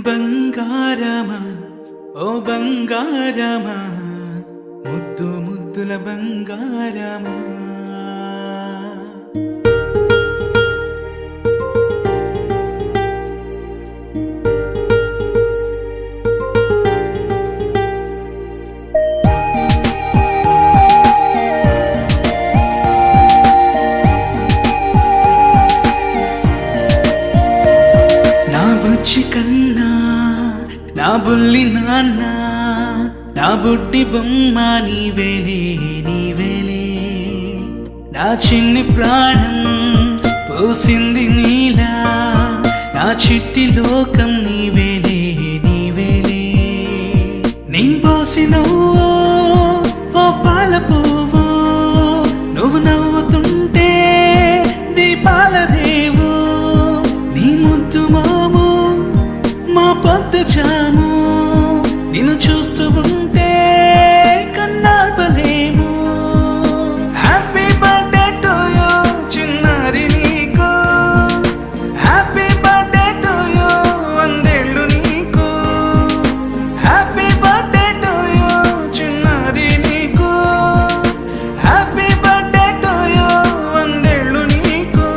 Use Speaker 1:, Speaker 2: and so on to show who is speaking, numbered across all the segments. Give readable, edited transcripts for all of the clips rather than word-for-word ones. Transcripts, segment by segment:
Speaker 1: బంగారమా ఓ బంగారమా ముద్దు ముద్దుల బంగారమా నా బుజ్జి కన్నా నా బుల్లి నాన్న నా బుడ్డి బొమ్మ నీవేలే నీవేలే నా చిన్ని ప్రాణం పోసింది నీలా నా చిట్టి లోకం నీవేలే నీవేలే నీ పోసినవో ఓ పాల పువ్వు నువ్వు నవ్వుతుంటే దీపాల రేవు నీ ముద్దు మాము మా పొద్దు జాము నిన్ను చూస్తూ ఉంటే కన్నార్పలేము. హ్యాపీ బర్త్డే టు యూ చిన్నారి నీకు, హ్యాపీ బర్త్డే టు యూ వందేళ్ళు నీకు, హ్యాపీ బర్త్డే టు యూ చిన్నారి నీకు, హ్యాపీ బర్త్డే టు యూ వందేళ్ళు నీకు.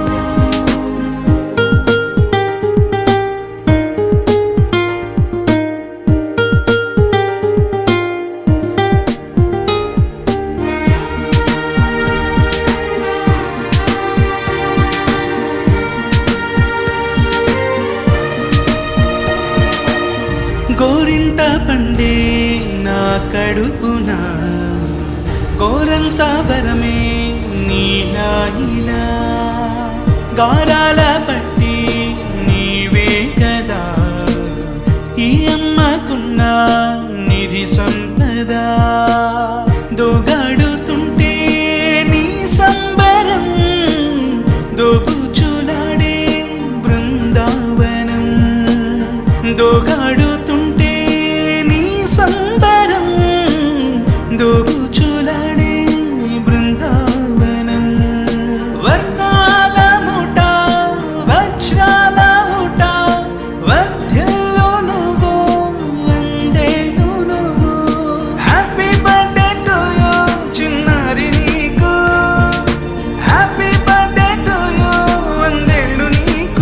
Speaker 1: గోరింట పండే నా కడుపున గోరంత వరమే నీలా ఇలా గారాల పట్ట